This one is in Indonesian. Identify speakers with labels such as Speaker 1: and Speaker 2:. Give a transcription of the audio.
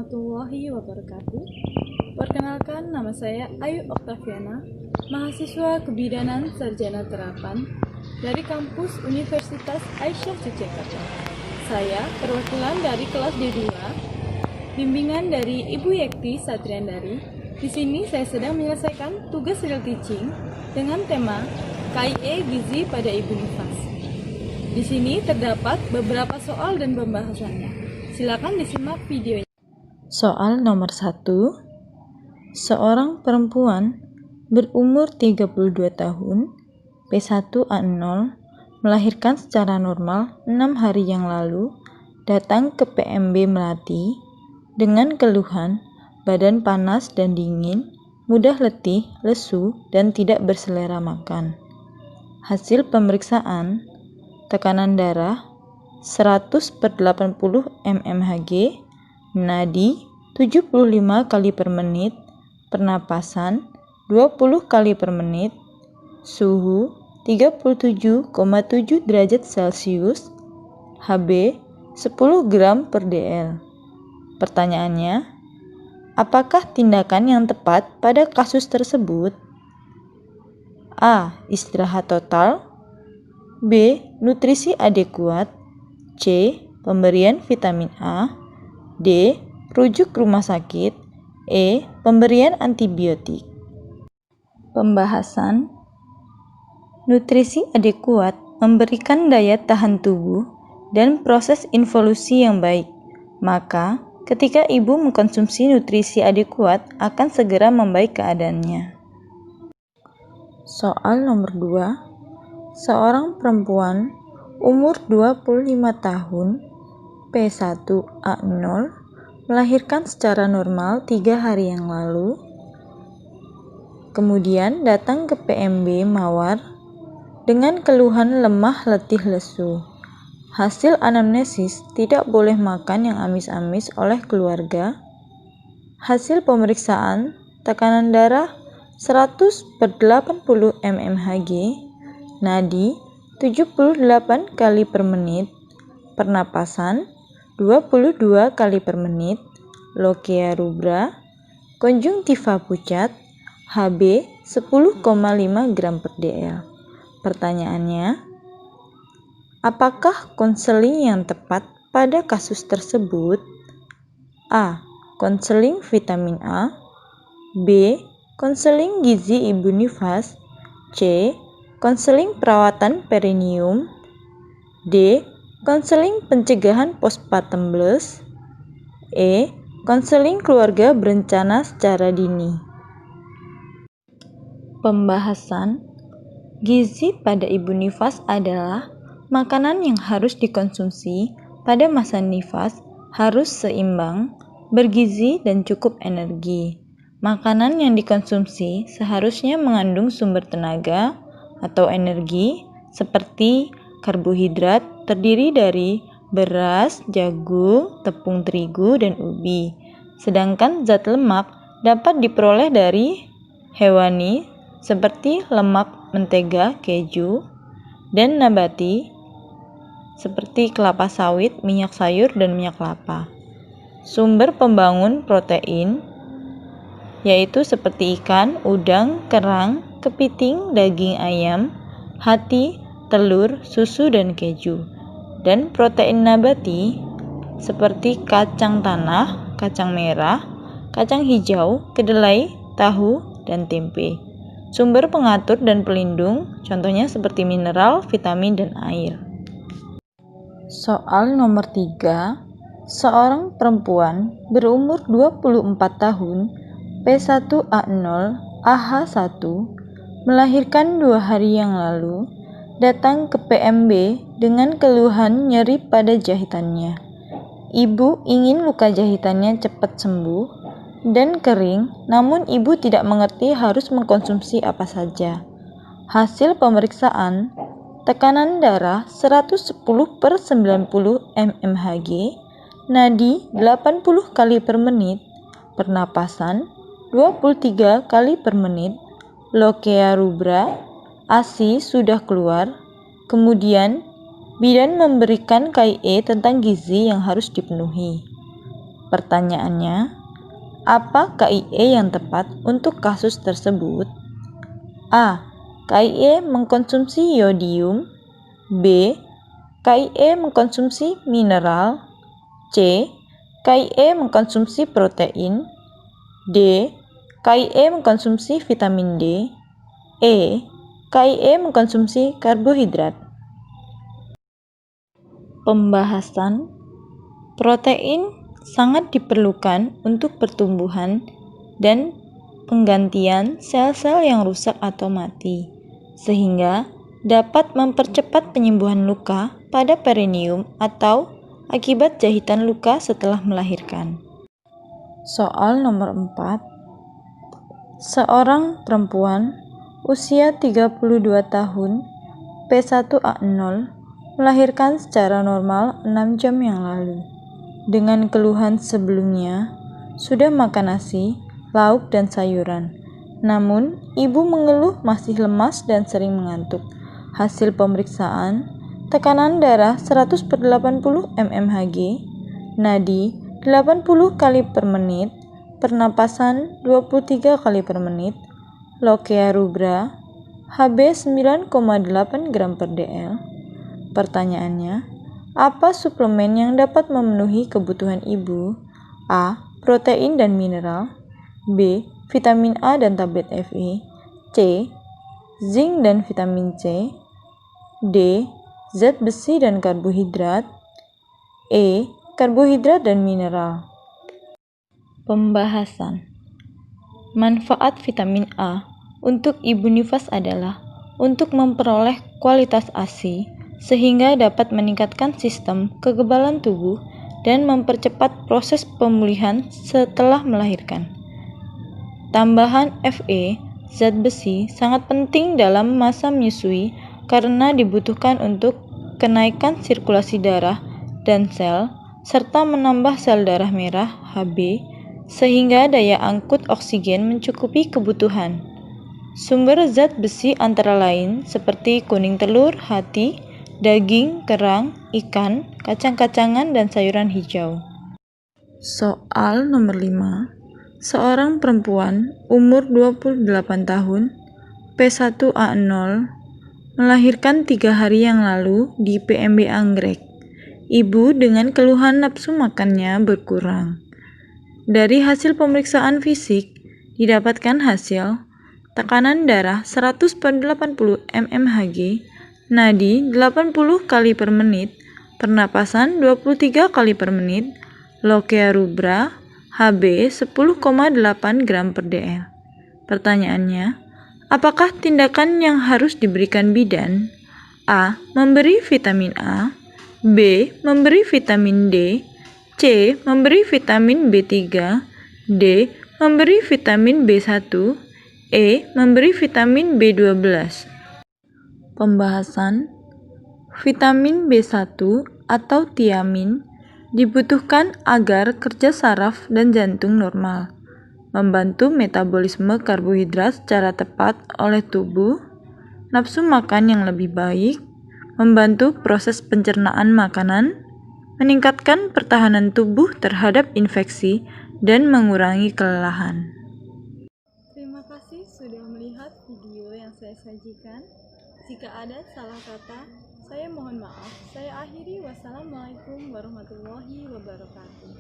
Speaker 1: warahmatullahi wabarakatuh. Perkenalkan, nama saya Ayu Oktaviana, mahasiswa Kebidanan Sarjana Terapan dari kampus Universitas Aisyah Yogyakarta. Saya perwakilan dari kelas D2, bimbingan dari Ibu Yekti Satriandari. Di sini saya sedang menyelesaikan tugas real teaching dengan tema KIE Gizi pada Ibu Nifas. Di sini terdapat beberapa soal dan pembahasannya. Silakan disimak videonya.
Speaker 2: Soal nomor 1. Seorang perempuan berumur 32 tahun, P1A0, melahirkan secara normal 6 hari yang lalu, datang ke PMB Melati dengan keluhan badan panas dan dingin, mudah letih, lesu, dan tidak berselera makan. Hasil pemeriksaan, tekanan darah 100/80 mmHg, nadi 75 kali per menit, pernapasan 20 kali per menit, suhu 37,7 derajat Celcius, Hb 10 gram per dl. Pertanyaannya, apakah tindakan yang tepat pada kasus tersebut? A. Istirahat total. B. Nutrisi adekuat. C. Pemberian vitamin A. D. Rujuk rumah sakit. E. Pemberian antibiotik. Pembahasan. Nutrisi adekuat memberikan daya tahan tubuh dan proses involusi yang baik. Maka, ketika ibu mengkonsumsi nutrisi adekuat akan segera membaik keadaannya. Soal nomor 2. Seorang perempuan umur 25 tahun, P1A0, melahirkan secara normal 3 hari yang lalu, kemudian datang ke PMB Mawar dengan keluhan lemah, letih, lesu. Hasil anamnesis tidak boleh makan yang amis-amis oleh keluarga. Hasil pemeriksaan, tekanan darah 100/80 mmHg, nadi 78 kali per menit, pernapasan 22 kali per menit, lochia rubra, konjungtiva pucat, Hb 10,5 gram per dl. Pertanyaannya, apakah konseling yang tepat pada kasus tersebut? A. Konseling vitamin A. B. Konseling gizi ibu nifas. C. Konseling perawatan perineum. D. Konseling pencegahan postpartum blues. E. Konseling keluarga berencana secara dini. Pembahasan. Gizi pada ibu nifas adalah makanan yang harus dikonsumsi pada masa nifas, harus seimbang, bergizi, dan cukup energi. Makanan yang dikonsumsi seharusnya mengandung sumber tenaga atau energi seperti karbohidrat terdiri dari beras, jagung, tepung terigu, dan ubi. Sedangkan zat lemak dapat diperoleh dari hewani seperti lemak mentega, keju, dan nabati seperti kelapa sawit, minyak sayur, dan minyak kelapa. Sumber pembangun protein yaitu seperti ikan, udang, kerang, kepiting, daging ayam, hati, telur, susu, dan keju. Dan protein nabati seperti kacang tanah, kacang merah, kacang hijau, kedelai, tahu, dan tempe. Sumber pengatur dan pelindung contohnya seperti mineral, vitamin, dan air. Soal nomor 3. Seorang perempuan berumur 24 tahun, P1A0, AH1, melahirkan 2 hari yang lalu, datang ke PMB dengan keluhan nyeri pada jahitannya. Ibu ingin luka jahitannya cepat sembuh dan kering, namun ibu tidak mengerti harus mengkonsumsi apa saja. Hasil pemeriksaan, tekanan darah 110/90 mmHg, nadi 80 kali per menit, pernapasan 23 kali per menit, lochia rubra, ASI sudah keluar. Kemudian bidan memberikan KIE tentang gizi yang harus dipenuhi. Pertanyaannya, apa KIE yang tepat untuk kasus tersebut? A. KIE mengkonsumsi yodium. B. KIE mengkonsumsi mineral. C. KIE mengkonsumsi protein. D. KIE mengkonsumsi vitamin D. E. KIE mengkonsumsi karbohidrat. Pembahasan. Protein sangat diperlukan untuk pertumbuhan dan penggantian sel-sel yang rusak atau mati, sehingga dapat mempercepat penyembuhan luka pada perineum atau akibat jahitan luka setelah melahirkan. Soal nomor 4. Seorang perempuan usia 32 tahun P1A0 melahirkan secara normal 6 jam yang lalu. Dengan keluhan sebelumnya, sudah makan nasi, lauk, dan sayuran. Namun, ibu mengeluh masih lemas dan sering mengantuk. Hasil pemeriksaan, tekanan darah 100/80 mmHg, nadi 80 kali per menit, pernapasan 23 kali per menit, lokea rubra, Hb 9,8 gram per dl. Pertanyaannya, apa suplemen yang dapat memenuhi kebutuhan ibu? A. Protein dan mineral. B. Vitamin A dan tablet Fe. C. Zinc dan vitamin C. D. Zat besi dan karbohidrat. E. Karbohidrat dan mineral. Pembahasan. Manfaat vitamin A untuk ibu nifas adalah untuk memperoleh kualitas ASI sehingga dapat meningkatkan sistem kekebalan tubuh dan mempercepat proses pemulihan setelah melahirkan. Tambahan Fe, zat besi, sangat penting dalam masa menyusui karena dibutuhkan untuk kenaikan sirkulasi darah dan sel, serta menambah sel darah merah Hb, sehingga daya angkut oksigen mencukupi kebutuhan. Sumber zat besi antara lain seperti kuning telur, hati, daging, kerang, ikan, kacang-kacangan, dan sayuran hijau. Soal nomor 5. Seorang perempuan umur 28 tahun P1A0 melahirkan 3 hari yang lalu di PMB Anggrek. Ibu dengan keluhan nafsu makannya berkurang. Dari hasil pemeriksaan fisik, didapatkan hasil tekanan darah 100/80 mmHg, nadi 80 kali per menit, pernapasan 23 kali per menit, lokea rubra, Hb 10,8 gram per dl. Pertanyaannya, apakah tindakan yang harus diberikan bidan? A. Memberi vitamin A. B. Memberi vitamin D. C. Memberi vitamin B3. D. Memberi vitamin B1. E. Memberi vitamin B12. Pembahasan. Vitamin B1 atau tiamin dibutuhkan agar kerja saraf dan jantung normal, membantu metabolisme karbohidrat secara tepat oleh tubuh, nafsu makan yang lebih baik, membantu proses pencernaan makanan, meningkatkan pertahanan tubuh terhadap infeksi, dan mengurangi kelelahan.
Speaker 1: Terima kasih sudah melihat video yang saya sajikan. Jika ada salah kata, saya mohon maaf. Saya akhiri. Wassalamualaikum warahmatullahi wabarakatuh.